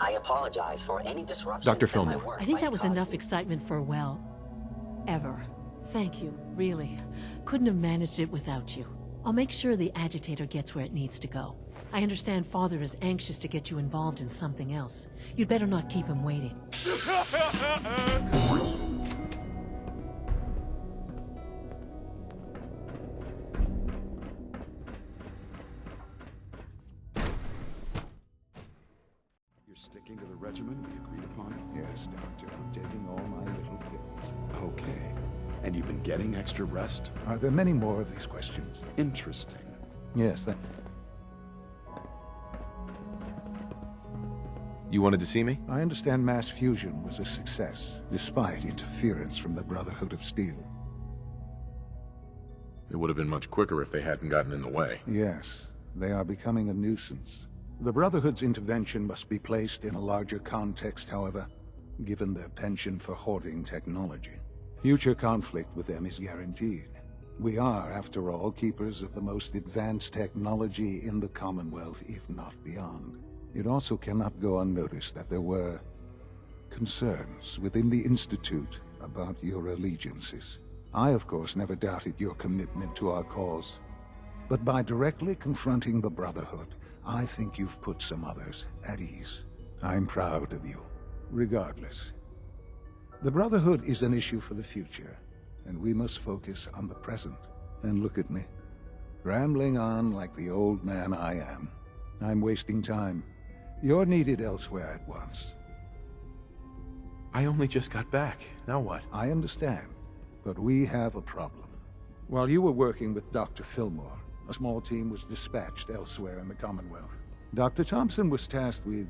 I apologize for any disruptions Dr. that my Fillmore. work I think might that was cause enough you. excitement for, well, ever. Thank you, really. Couldn't have managed it without you. I'll make sure the agitator gets where it needs to go. I understand Father is anxious to get you involved in something else. You'd better not keep him waiting. You're sticking to the regimen we agreed upon? Yes, Doctor. I'm taking all my little pills. Okay. And you've been getting extra rest? Are there many more of these questions? Interesting. Yes, You wanted to see me? I understand mass fusion was a success, despite interference from the Brotherhood of Steel. It would have been much quicker if they hadn't gotten in the way. Yes, they are becoming a nuisance. The Brotherhood's intervention must be placed in a larger context, however, given their penchant for hoarding technology. Future conflict with them is guaranteed. We are, after all, keepers of the most advanced technology in the Commonwealth, if not beyond. It also cannot go unnoticed that there were concerns within the Institute about your allegiances. I, of course, never doubted your commitment to our cause. But by directly confronting the Brotherhood, I think you've put some others at ease. I'm proud of you, regardless. The Brotherhood is an issue for the future, and we must focus on the present. And look at me, rambling on like the old man I am. I'm wasting time. You're needed elsewhere at once. I only just got back. Now what? I understand, but we have a problem. While you were working with Dr. Fillmore, a small team was dispatched elsewhere in the Commonwealth. Dr. Thompson was tasked with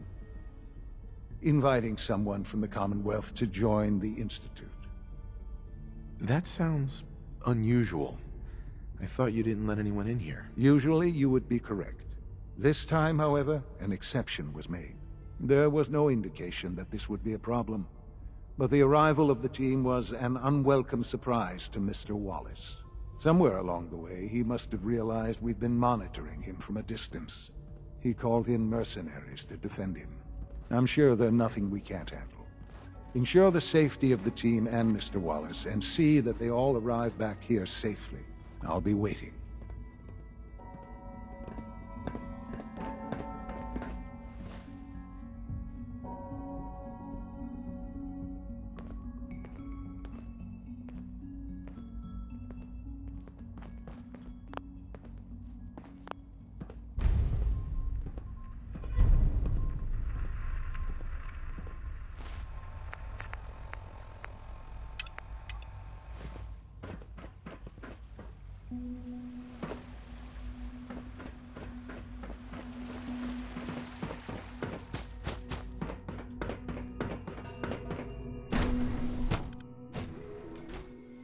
inviting someone from the Commonwealth to join the Institute. That sounds unusual. I thought you didn't let anyone in here. Usually you would be correct. This time, however, an exception was made. There was no indication that this would be a problem, but the arrival of the team was an unwelcome surprise to Mr. Wallace. Somewhere along the way, he must have realized we'd been monitoring him from a distance. He called in mercenaries to defend him. I'm sure they're nothing we can't handle. Ensure the safety of the team and Mr. Wallace, and see that they all arrive back here safely. I'll be waiting.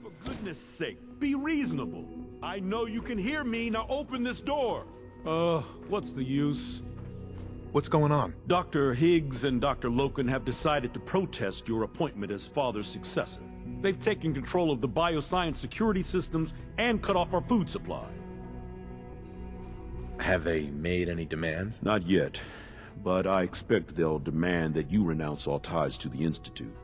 For goodness sake, be reasonable. I know you can hear me, now open this door. What's the use? What's going on? Dr. Higgs and Dr. Loken have decided to protest your appointment as Father's successor. They've taken control of the bioscience security systems and cut off our food supply. Have they made any demands? Not yet, but I expect they'll demand that you renounce all ties to the Institute.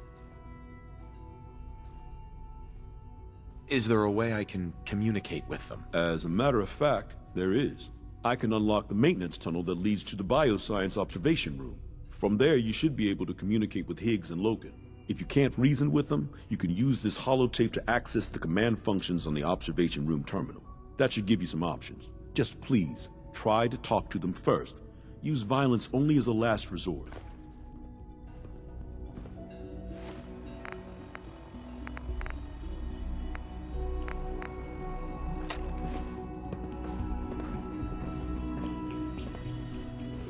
Is there a way I can communicate with them? As a matter of fact, there is. I can unlock the maintenance tunnel that leads to the bioscience observation room. From there, you should be able to communicate with Higgs and Logan. If you can't reason with them, you can use this holotape to access the command functions on the observation room terminal. That should give you some options. Just please, try to talk to them first. Use violence only as a last resort.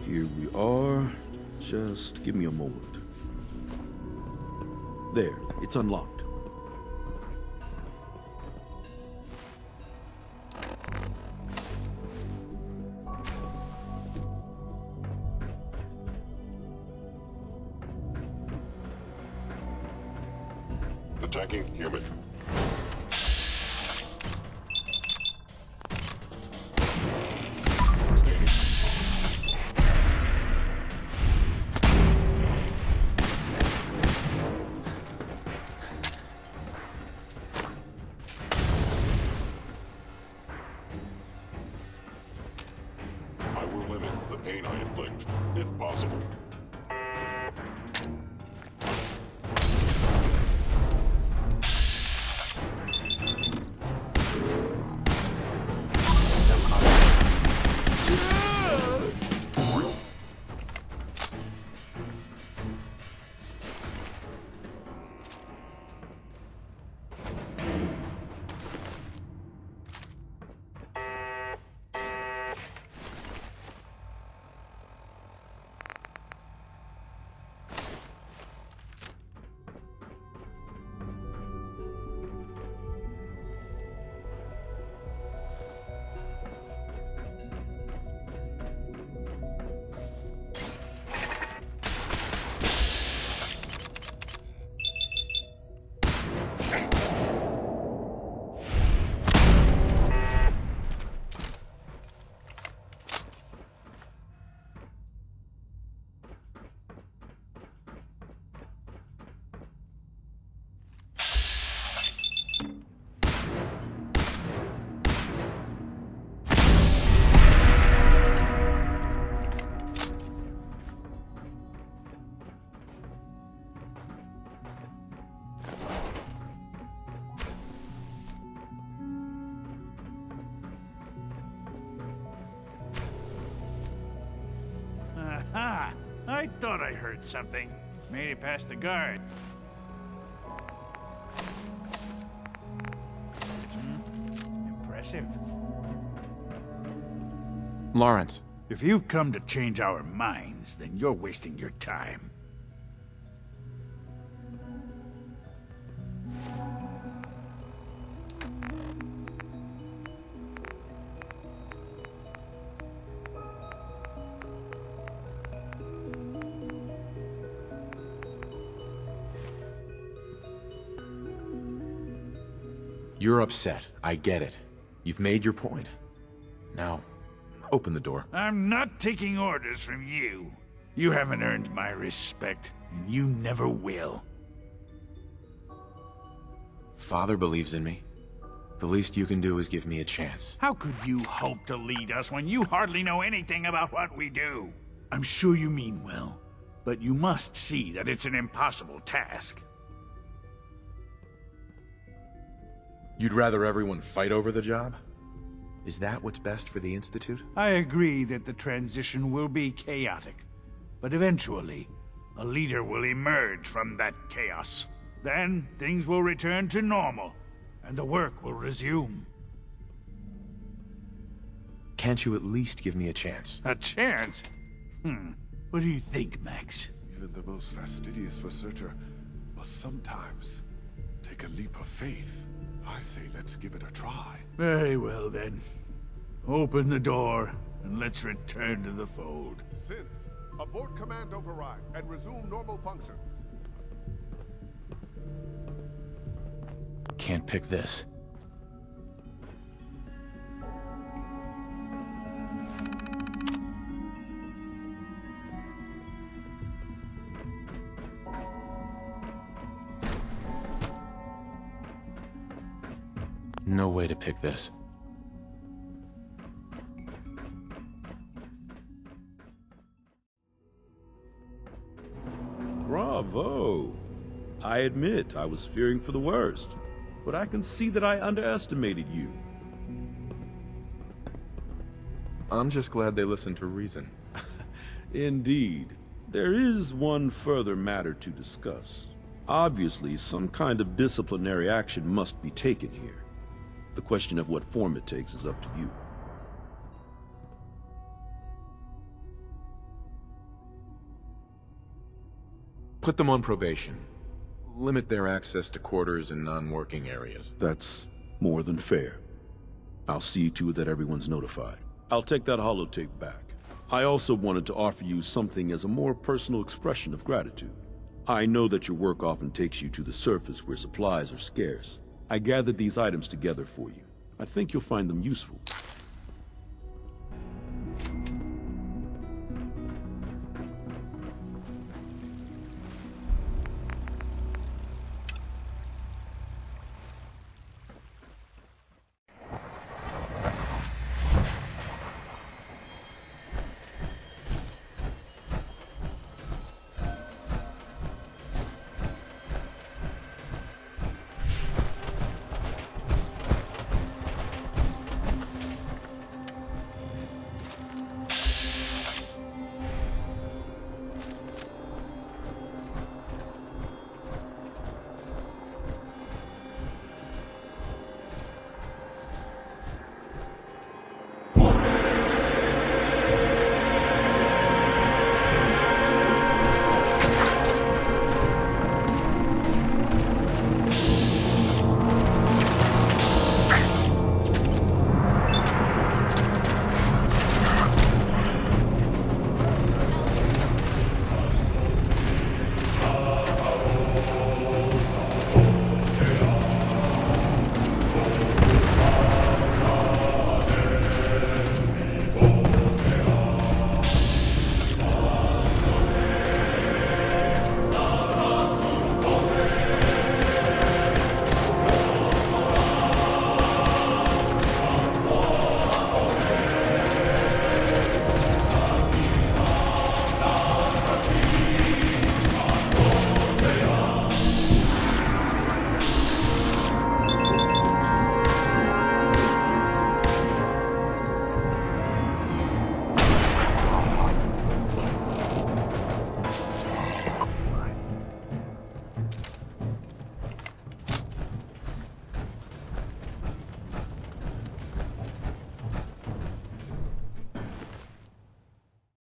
Here we are. Just give me a moment. There, it's unlocked. Attacking human. thought I heard something. Made it past the guard. Impressive. Lawrence. If you've come to change our minds, then you're wasting your time. You're upset. I get it. You've made your point. Now, open the door. I'm not taking orders from you. You haven't earned my respect, and you never will. Father believes in me. The least you can do is give me a chance. How could you hope to lead us when you hardly know anything about what we do? I'm sure you mean well, but you must see that it's an impossible task. You'd rather everyone fight over the job? Is that what's best for the Institute? I agree that the transition will be chaotic, but eventually, a leader will emerge from that chaos. Then, things will return to normal, and the work will resume. Can't you at least give me a chance? A chance? What do you think, Max? Even the most fastidious researcher must sometimes take a leap of faith. I say let's give it a try. Very well, then. Open the door, and let's return to the fold. Synths, abort command override and resume normal functions. Can't pick this. No way to pick this. Bravo! I admit I was fearing for the worst, but I can see that I underestimated you. I'm just glad they listened to reason. Indeed. There is one further matter to discuss. Obviously, some kind of disciplinary action must be taken here. The question of what form it takes is up to you. Put them on probation. Limit their access to quarters and non-working areas. That's more than fair. I'll see to it that everyone's notified. I'll take that holotape back. I also wanted to offer you something as a more personal expression of gratitude. I know that your work often takes you to the surface where supplies are scarce. I gathered these items together for you. I think you'll find them useful.